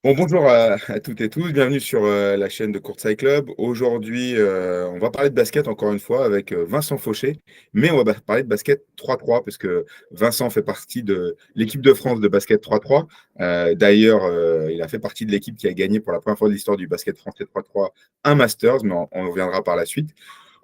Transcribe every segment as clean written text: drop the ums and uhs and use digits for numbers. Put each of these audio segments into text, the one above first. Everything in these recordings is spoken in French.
Bon, bonjour à toutes et tous, bienvenue sur la chaîne de Courtside Club. Aujourd'hui, on va parler de basket encore une fois avec Vincent Fauché, mais on va parler de basket 3-3 parce que Vincent fait partie de l'équipe de France de basket 3-3. D'ailleurs, il a fait partie de l'équipe qui a gagné pour la première fois de l'histoire du basket français 3-3 un Masters, mais on reviendra par la suite.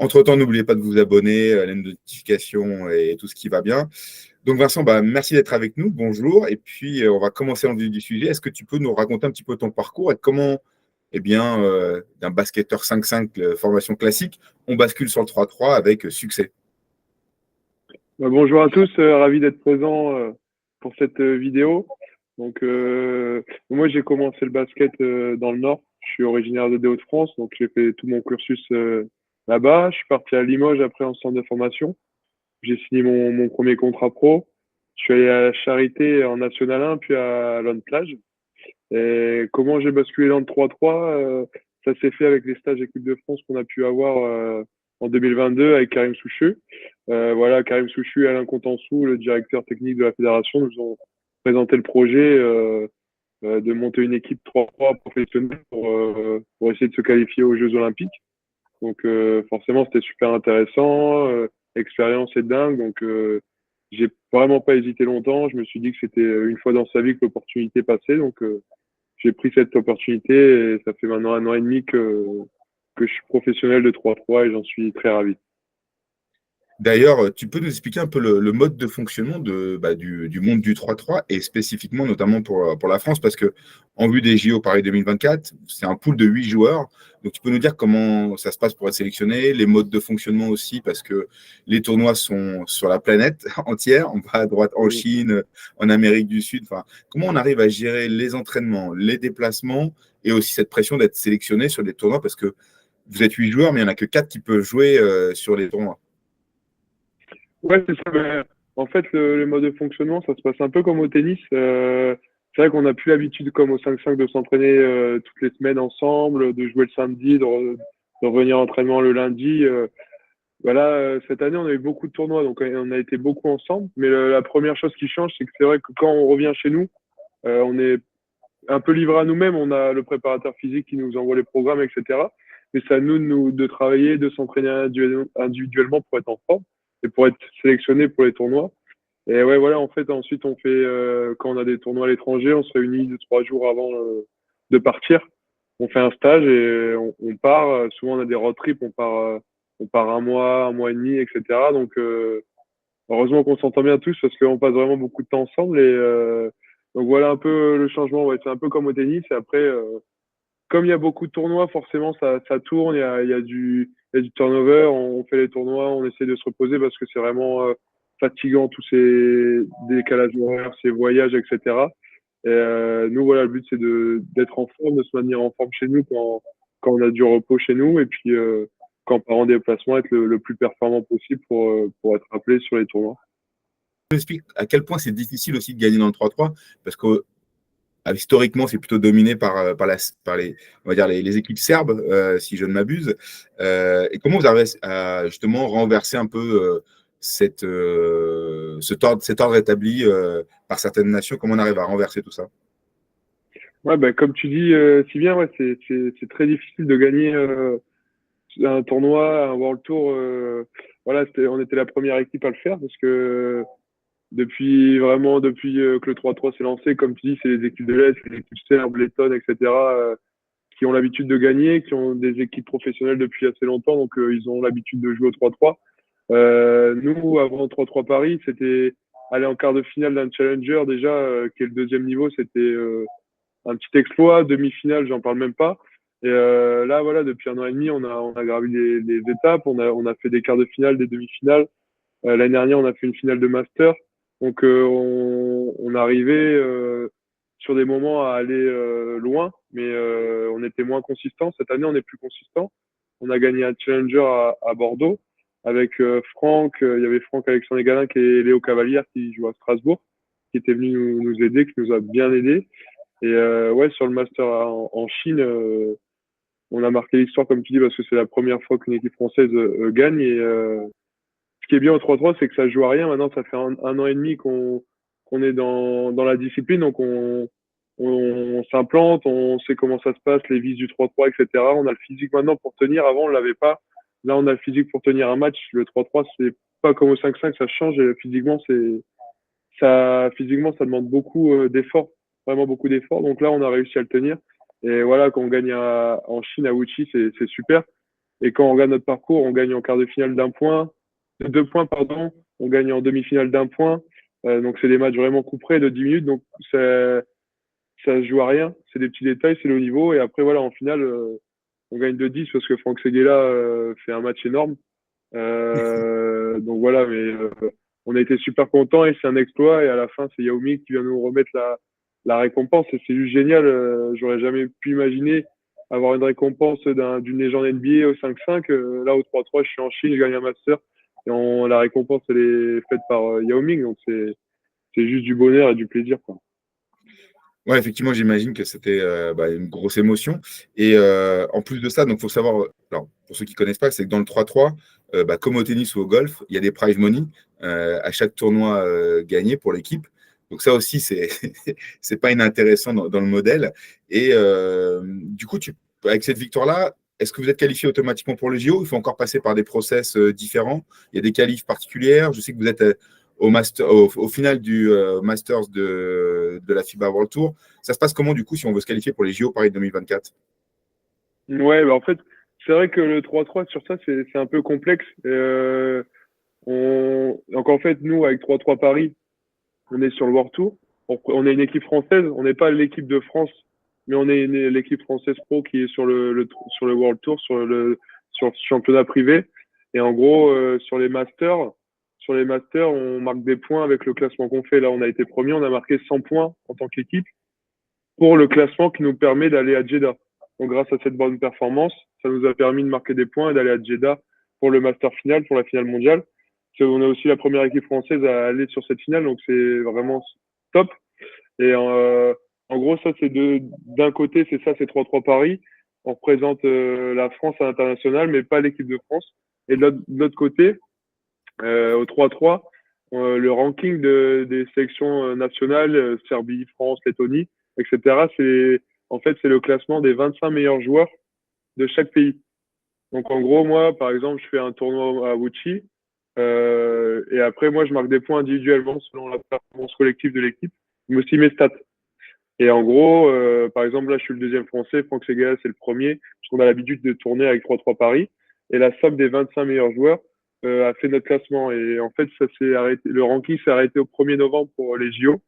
Entre-temps, n'oubliez pas de vous abonner, les notifications et tout ce qui va bien. Donc Vincent, merci d'être avec nous. Bonjour. Et puis, on va commencer en vue du sujet. Est-ce que tu peux nous raconter un petit peu ton parcours et comment, d'un basketteur 5-5, formation classique, on bascule sur le 3-3 avec succès? Bonjour à tous, ravi d'être présent pour cette vidéo. Moi j'ai commencé le basket dans le Nord. Je suis originaire des Hauts-de-France, donc j'ai fait tout mon cursus là-bas. Je suis parti à Limoges après en centre de formation. J'ai signé mon premier contrat pro. Je suis allé à la Charité en National 1, puis à Lone Plage. Et comment j'ai basculé dans le 3-3, ça s'est fait avec les stages équipe de France qu'on a pu avoir en 2022 avec Karim Souchu. Voilà, Karim Souchu et Alain Contansou, le directeur technique de la fédération, nous ont présenté le projet de monter une équipe 3-3 professionnelle pour essayer de se qualifier aux Jeux Olympiques. Forcément, c'était super intéressant, expérience est dingue. J'ai vraiment pas hésité longtemps. Je me suis dit que c'était une fois dans sa vie que l'opportunité passait. J'ai pris cette opportunité et ça fait maintenant 1 an et demi que je suis professionnel de 3-3 et j'en suis très ravi. D'ailleurs, tu peux nous expliquer un peu le mode de fonctionnement du monde du 3-3 et spécifiquement notamment pour la France parce que en vue des JO Paris 2024, c'est un pool de 8 joueurs. Donc tu peux nous dire comment ça se passe pour être sélectionné, les modes de fonctionnement aussi parce que les tournois sont sur la planète entière. On va à droite en Chine, en Amérique du Sud. Enfin, comment on arrive à gérer les entraînements, les déplacements et aussi cette pression d'être sélectionné sur des tournois parce que vous êtes 8 joueurs, mais il n'y en a que 4 qui peuvent jouer sur les tournois. Ouais, c'est ça. En fait, le mode de fonctionnement, ça se passe un peu comme au tennis. C'est vrai qu'on n'a plus l'habitude, comme au 5-5, de s'entraîner toutes les semaines ensemble, de jouer le samedi, de revenir à l'entraînement le lundi. Cette année, on a eu beaucoup de tournois, donc on a été beaucoup ensemble. Mais la première chose qui change, c'est que c'est vrai que quand on revient chez nous, on est un peu livré à nous-mêmes. On a le préparateur physique qui nous envoie les programmes, etc. Mais c'est à nous de travailler, de s'entraîner individuellement pour être en forme et pour être sélectionné pour les tournois. Et ouais, voilà, en fait, ensuite, quand on a des tournois à l'étranger, on se réunit 2, 3 jours avant de partir. On fait un stage et on part. Souvent, on a des road trips. On part un mois et demi, etc. Heureusement qu'on s'entend bien tous parce qu'on passe vraiment beaucoup de temps ensemble. Donc voilà un peu le changement. Ouais, c'est un peu comme au tennis. Et après, comme il y a beaucoup de tournois, forcément, ça tourne. Il y a du turnover. On fait les tournois, on essaie de se reposer parce que c'est vraiment fatigant, tous ces décalages horaires, ces voyages, etc. Nous, voilà, le but, c'est d'être en forme, de se maintenir en forme chez nous quand on a du repos chez nous. Et puis, quand on part en déplacement, être le plus performant possible pour être appelé sur les tournois. Explique à quel point c'est difficile aussi de gagner dans le 3-3 parce que historiquement, c'est plutôt dominé par les, on va dire les équipes serbes, si je ne m'abuse. Et comment vous arrivez à justement renverser un peu cet ordre établi par certaines nations? Comment on arrive à renverser tout ça? Ouais, bah, comme tu dis si bien, ouais, c'est très difficile de gagner un tournoi, un World Tour. Voilà, on était la première équipe à le faire parce que depuis que le 3-3 s'est lancé, comme tu dis, c'est les équipes de l'Est, les équipes serbes, lettonnes, etc., qui ont l'habitude de gagner, qui ont des équipes professionnelles depuis assez longtemps, donc ils ont l'habitude de jouer au 3-3. Nous, avant 3-3 Paris, c'était aller en quart de finale d'un challenger déjà, qui est le deuxième niveau, c'était un petit exploit. Demi-finale, j'en parle même pas. Là, voilà, depuis 1 an et demi, on a gravi les étapes, on a fait des quarts de finale, des demi-finales. L'année dernière, on a fait une finale de master. On arrivait sur des moments à aller loin, mais on était moins consistant. Cette année, on est plus consistant. On a gagné un challenger à Bordeaux avec Franck. Il y avait Franck Alexandre Galin et Léo Cavalière qui joue à Strasbourg, qui était venu nous aider, qui nous a bien aidés. Ouais, sur le master en Chine, on a marqué l'histoire, comme tu dis, parce que c'est la première fois qu'une équipe française gagne. Ce qui est bien au 3-3, c'est que ça joue à rien. Maintenant, ça fait 1 an et demi qu'on est dans la discipline. on s'implante, on sait comment ça se passe, les vis du 3-3, etc. On a le physique maintenant pour tenir. Avant, on l'avait pas. Là, on a le physique pour tenir un match. Le 3-3, c'est pas comme au 5-5, ça change. Et physiquement, ça demande beaucoup d'efforts, vraiment beaucoup d'efforts. Donc là, on a réussi à le tenir. Et voilà, quand on gagne en Chine, à Wuxi, c'est super. Et quand on regarde notre parcours, on gagne en quart de finale d'un point, de 2 points, pardon. On gagne en demi-finale d'un point. Donc, c'est des matchs vraiment couperés de 10 minutes. Donc, ça se joue à rien. C'est des petits détails, c'est le haut niveau. Et après, voilà, en finale, on gagne de 10 parce que Franck Seguela fait un match énorme. Donc voilà, mais on a été super contents et c'est un exploit. Et à la fin, c'est Yao Ming qui vient nous remettre la récompense. Et c'est juste génial. J'aurais jamais pu imaginer avoir une récompense d'une légende NBA au 5-5. Là, au 3-3, je suis en Chine, je gagne un master. Et la récompense, elle est faite par Yao Ming. Donc c'est juste du bonheur et du plaisir, quoi. Ouais, effectivement, j'imagine que c'était une grosse émotion. Et en plus de ça, donc faut savoir, alors, pour ceux qui ne connaissent pas, c'est que dans le 3-3, comme au tennis ou au golf, il y a des prize money à chaque tournoi gagné pour l'équipe. Donc ça aussi, c'est c'est pas inintéressant dans le modèle. Et du coup, avec cette victoire-là, est-ce que vous êtes qualifié automatiquement pour le JO? Il faut encore passer par des process différents. Il y a des qualifs particulières. Je sais que vous êtes au final du Masters de la FIBA World Tour. Ça se passe comment, du coup, si on veut se qualifier pour les JO Paris 2024? Ouais, bah en fait, c'est vrai que le 3-3 sur ça, c'est un peu complexe. Donc en fait, nous, avec 3-3 Paris, on est sur le World Tour. On est une équipe française, on n'est pas l'équipe de France, mais on est l'équipe française pro qui est sur sur le World Tour, sur le championnat privé. Et en gros, sur les masters, on marque des points avec le classement qu'on fait. Là, on a été premier, on a marqué 100 points en tant qu'équipe pour le classement qui nous permet d'aller à Jeddah. Donc, grâce à cette bonne performance, ça nous a permis de marquer des points et d'aller à Jeddah pour le master final, pour la finale mondiale. On est aussi la première équipe française à aller sur cette finale, donc c'est vraiment top. Et en gros, ça, d'un côté, c'est ça, c'est 3-3 Paris. On représente la France à l'international, mais pas l'équipe de France. Et de l'autre côté, au 3-3, le ranking des sélections nationales, Serbie, France, Lettonie, etc., en fait, c'est le classement des 25 meilleurs joueurs de chaque pays. Donc, en gros, moi, par exemple, je fais un tournoi à Wuxi, et après, moi, je marque des points individuellement selon la performance collective de l'équipe, mais aussi mes stats. Et en gros, par exemple, là, je suis le deuxième français, Franck Seguela, c'est le premier, parce qu'on a l'habitude de tourner avec 3-3 Paris. Et la somme des 25 meilleurs joueurs a fait notre classement. Et en fait, ça s'est arrêté, le ranking s'est arrêté au 1er novembre pour les JO.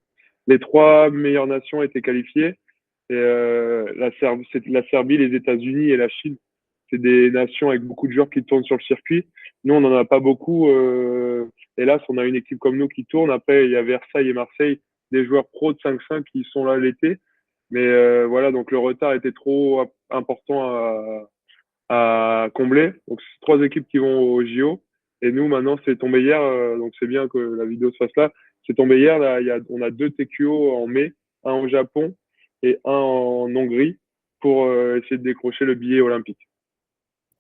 Les 3 meilleures nations étaient qualifiées. Et la Serbie, les États-Unis et la Chine, c'est des nations avec beaucoup de joueurs qui tournent sur le circuit. Nous, on n'en a pas beaucoup. Hélas, on a une équipe comme nous qui tourne. Après, il y a Versailles et Marseille, des joueurs pros de 5-5 qui sont là l'été. Mais voilà, donc le retard était trop important à combler. Donc, c'est 3 équipes qui vont au JO. Et nous, maintenant, c'est tombé hier. Donc, c'est bien que la vidéo se fasse là. C'est tombé hier. Là, on a 2 TQO en mai, un au Japon et un en Hongrie pour essayer de décrocher le billet olympique.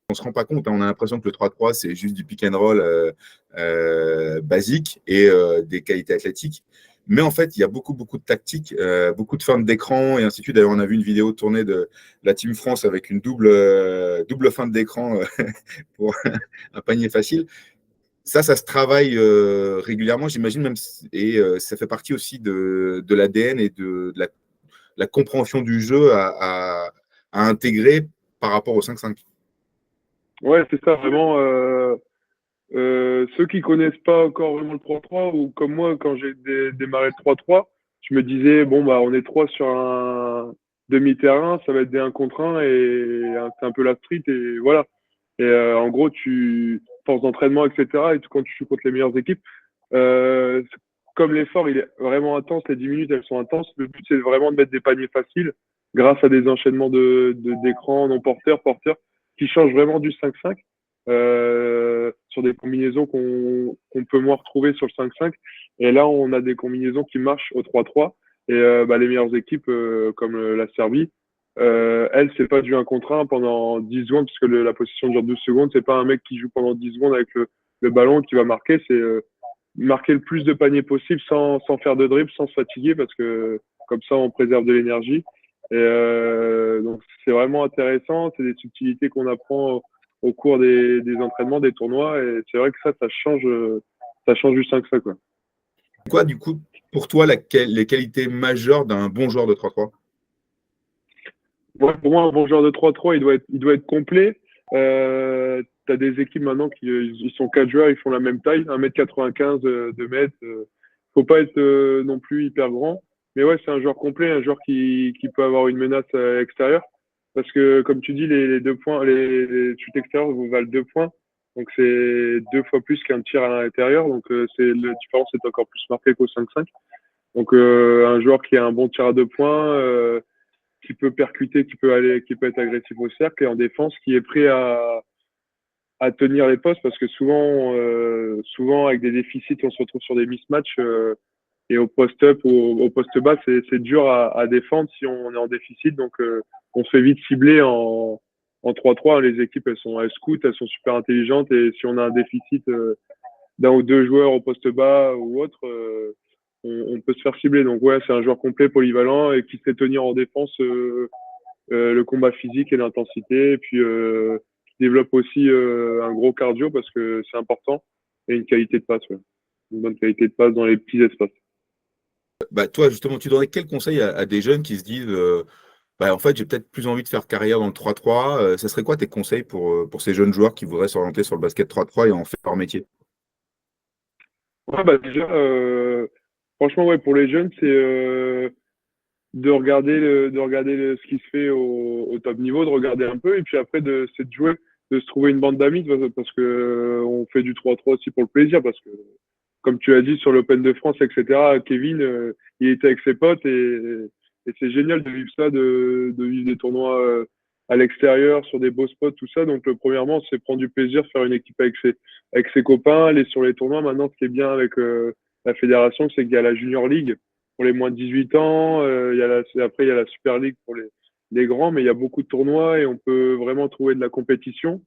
On ne se rend pas compte, hein, on a l'impression que le 3-3, c'est juste du pick and roll basique et des qualités athlétiques. Mais en fait, il y a beaucoup, beaucoup de tactiques, beaucoup de feintes d'écran et ainsi de suite. D'ailleurs, on a vu une vidéo tournée de la Team France avec une double feinte d'écran pour un panier facile. Ça se travaille régulièrement, j'imagine, même, et ça fait partie aussi de l'ADN et de la compréhension du jeu à intégrer par rapport au 5-5. Ouais, c'est ça, vraiment. Ceux qui connaissent pas encore vraiment le 3-3 ou comme moi, quand j'ai démarré le 3-3, je me disais, bon, bah, on est 3 sur un demi-terrain, ça va être des 1 contre 1 et c'est un peu la street et voilà. Et en gros, force d'entraînement, etc. Et quand tu joues contre les meilleures équipes, euh, comme l'effort, il est vraiment intense, les 10 minutes, elles sont intenses. Le but, c'est vraiment de mettre des paniers faciles grâce à des enchaînements d'écrans non porteurs, porteurs, qui changent vraiment du 5-5 sur des combinaisons qu'on peut moins retrouver sur le 5-5. Et là, on a des combinaisons qui marchent au 3-3. Et les meilleures équipes, comme la Serbie, elle, c'est pas du 1 contre 1 pendant 10 secondes, puisque la possession dure 12 secondes. C'est pas un mec qui joue pendant 10 secondes avec le ballon qui va marquer. C'est marquer le plus de paniers possible sans faire de dribble, sans se fatiguer, parce que Comme ça, on préserve de l'énergie. Et donc, c'est vraiment intéressant. C'est des subtilités qu'on apprend au cours des entraînements, des tournois. Et c'est vrai que ça change du 5-5, quoi. Quoi, du coup, pour toi, les qualités majeures d'un bon joueur de 3-3? Ouais, pour moi, un bon joueur de 3-3, il doit être complet. Tu as des équipes maintenant qui ils sont 4 joueurs, ils font la même taille, 1m95, 2 mètres. Faut pas être non plus hyper grand. Mais ouais, c'est un joueur complet, un joueur qui peut avoir une menace extérieure. Parce que, comme tu dis, les 2 points, les shoots extérieurs vous valent 2 points. Donc, c'est 2 fois plus qu'un tir à l'intérieur. Donc, la différence est encore plus marquée qu'au 5-5. Donc, un joueur qui a un bon tir à 2 points, qui peut percuter, qui peut être agressif au cercle et en défense, qui est prêt à tenir les postes parce que souvent avec des déficits, on se retrouve sur des mismatchs et au post-up, au poste bas, c'est dur à défendre si on est en déficit. Donc, on se fait vite cibler en 3-3. Les équipes, elles scoutent, elles sont super intelligentes et si on a un déficit d'un ou deux joueurs au poste bas ou autre, on peut se faire cibler. Donc, ouais, c'est un joueur complet, polyvalent et qui sait tenir en défense le combat physique et l'intensité. Et puis, qui développe aussi un gros cardio parce que c'est important et une qualité de passe, ouais. Une bonne qualité de passe dans les petits espaces. Bah, toi, justement, tu donnerais quel conseil à des jeunes qui se disent bah, en fait, j'ai peut-être plus envie de faire carrière dans le 3-3. Ça serait quoi tes conseils pour ces jeunes joueurs qui voudraient s'orienter sur le basket 3-3 et en faire leur métier? Ouais, bah déjà, franchement, ouais, pour les jeunes, c'est de regarder ce qui se fait au top niveau, de regarder un peu, et puis après, c'est de jouer, de se trouver une bande d'amis, parce que on fait du 3-3 aussi pour le plaisir, parce que, comme tu as dit, sur l'Open de France, etc., Kevin, il était avec ses potes, et c'est génial de vivre ça, de vivre des tournois à l'extérieur, sur des beaux spots, tout ça. Donc, premièrement, c'est prendre du plaisir, faire une équipe avec ses copains, aller sur les tournois. Maintenant, ce qui est bien avec la fédération, c'est qu'il y a la Junior League pour les moins de 18 ans. Après, il y a la Super League pour les grands, mais il y a beaucoup de tournois et on peut vraiment trouver de la compétition.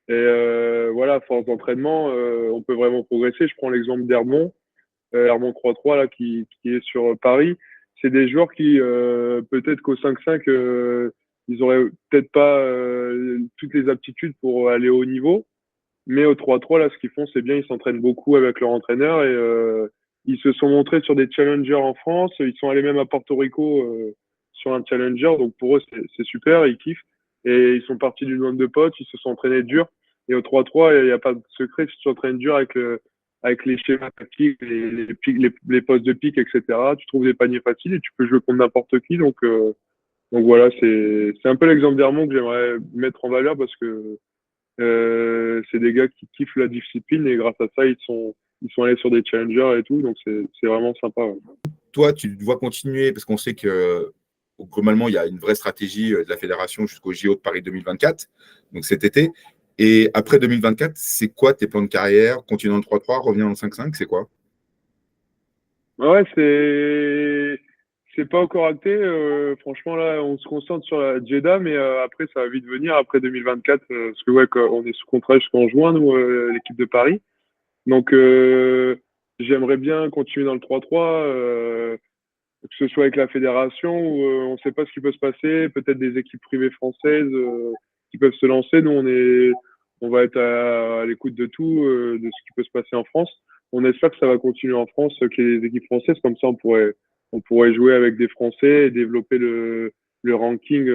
Et voilà, à force d'entraînement, on peut vraiment progresser. Je prends l'exemple d'Hermont, Hermont 3-3, là, qui est sur Paris. C'est des joueurs qui, peut-être qu'au 5-5, ils auraient peut-être pas toutes les aptitudes pour aller au haut niveau. Mais au 3-3, là, ce qu'ils font, c'est bien, ils s'entraînent beaucoup avec leur entraîneur et ils se sont montrés sur des challengers en France. Ils sont allés même à Porto Rico sur un challenger. Donc pour eux, c'est super, ils kiffent. Et ils sont partis d'une bande de potes, ils se sont entraînés dur. Et au 3-3, il n'y a pas de secret, si tu t'entraînes dur avec les schémas tactiques, les postes de pique, etc. Tu trouves des paniers faciles et tu peux jouer contre n'importe qui. Donc voilà, c'est un peu l'exemple d'Hermont que j'aimerais mettre en valeur parce que c'est des gars qui kiffent la discipline et grâce à ça, ils sont allés sur des challengers et tout. Donc, c'est vraiment sympa. Ouais. Toi, tu dois continuer parce qu'on sait que globalement, il y a une vraie stratégie de la fédération jusqu'au JO de Paris 2024, donc cet été. Et après 2024, c'est quoi tes plans de carrière? Continuer dans le 3-3, revenir dans le 5-5, c'est quoi? Ouais, c'est pas encore acté. Franchement, là, on se concentre sur la Jeddah, mais après, ça va vite venir après 2024. Parce que, ouais, on est sous contrat jusqu'en juin, nous, l'équipe de Paris. Donc, j'aimerais bien continuer dans le 3-3. Que ce soit avec la fédération ou on ne sait pas ce qui peut se passer, peut-être des équipes privées françaises qui peuvent se lancer. Nous, on va être à l'écoute de tout, de ce qui peut se passer en France. On espère que ça va continuer en France, qu'il y ait des équipes françaises, comme ça on pourrait jouer avec des Français et développer le ranking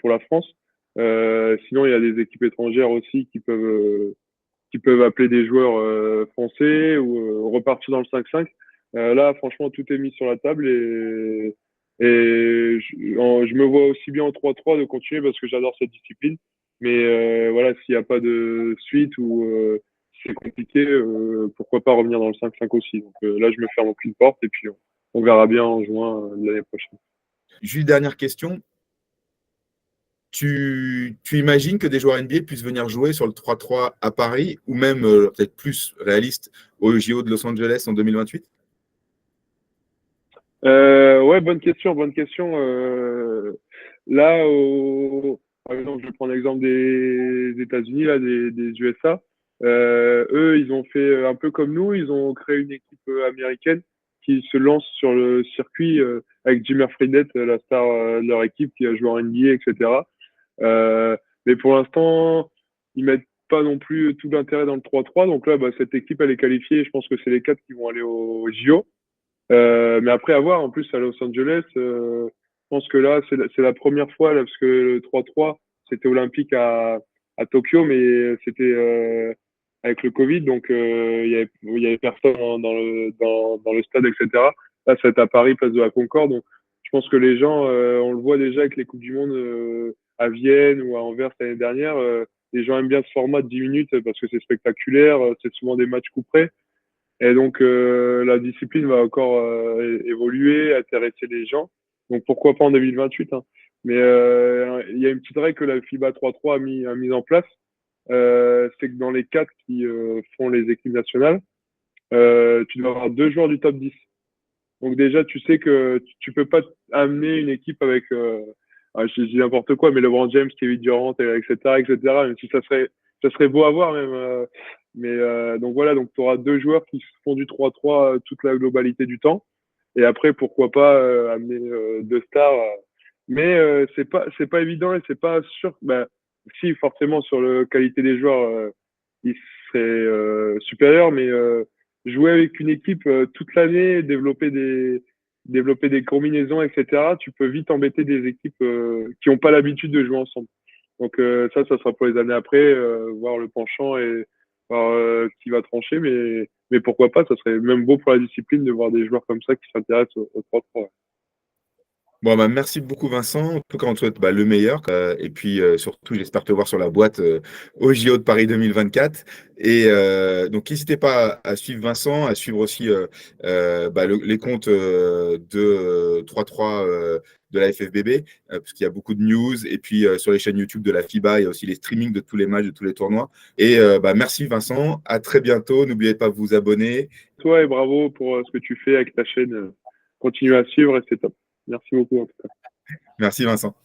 pour la France. Sinon, il y a des équipes étrangères aussi qui peuvent appeler des joueurs français ou repartir dans le 5-5. Là, franchement, tout est mis sur la table et je me vois aussi bien en 3-3 de continuer parce que j'adore cette discipline. Mais voilà, s'il n'y a pas de suite ou si c'est compliqué, pourquoi pas revenir dans le 5-5 aussi. Donc là, je me ferme aucune porte et puis on verra bien en juin de l'année prochaine. Juste dernière question. Tu imagines que des joueurs NBA puissent venir jouer sur le 3-3 à Paris ou même peut-être plus réaliste au JO de Los Angeles en 2028? Ouais, bonne question, bonne question. Là, par exemple, je prends l'exemple des États-Unis, là, des USA. Eux, ils ont fait un peu comme nous, ils ont créé une équipe américaine qui se lancent sur le circuit avec Jimmer Fredette, la star de leur équipe qui a joué en NBA, etc. Mais pour l'instant, ils mettent pas non plus tout l'intérêt dans le 3-3. Donc là, cette équipe, elle est qualifiée. Je pense que c'est les 4 qui vont aller au JO. Mais après, à voir. En plus, à Los Angeles, je pense que là, c'est la première fois, là, parce que le 3-3, c'était olympique à Tokyo, mais c'était avec le Covid. Donc, il y avait personne dans le stade, etc. Là, c'est à Paris, place de la Concorde. Donc, je pense que les gens, on le voit déjà avec les Coupes du Monde à Vienne ou à Anvers l'année dernière. Les gens aiment bien ce format de 10 minutes parce que c'est spectaculaire. C'est souvent des matchs couperés. Et donc, la discipline va encore évoluer, intéresser les gens. Donc, pourquoi pas en 2028, hein. Mais il y a une petite règle que la FIBA 3-3 a mis en place. C'est que dans les 4 qui font les équipes nationales, tu dois avoir 2 joueurs du top 10. Donc déjà, tu sais que tu peux pas amener une équipe avec, je dis n'importe quoi, mais LeBron James, Kevin Durant, etc., etc., même si ça serait beau à voir même. Donc voilà, donc tu auras 2 joueurs qui font du 3-3 toute la globalité du temps. Et après, pourquoi pas amener 2 stars. Mais c'est pas évident et c'est pas sûr. Si forcément sur la qualité des joueurs, ils seraient supérieurs, mais jouer avec une équipe toute l'année, développer des combinaisons, etc. Tu peux vite embêter des équipes qui n'ont pas l'habitude de jouer ensemble. Donc ça sera pour les années après, voir le penchant et voir qui va trancher. Mais pourquoi pas, ça serait même beau pour la discipline de voir des joueurs comme ça qui s'intéressent au 3-3. Bon, merci beaucoup Vincent. En tout cas, on te souhaite le meilleur. Et puis surtout, j'espère te voir sur la boîte au JO de Paris 2024. Et donc, n'hésitez pas à suivre Vincent, à suivre aussi les comptes de 3-3 de la FFBB, parce qu'il y a beaucoup de news. Et puis sur les chaînes YouTube de la FIBA, il y a aussi les streamings de tous les matchs, de tous les tournois. Et merci Vincent. À très bientôt. N'oubliez pas de vous abonner. Toi et bravo pour ce que tu fais avec ta chaîne. Continue à suivre et c'est top. Merci beaucoup en tout cas. Merci Vincent.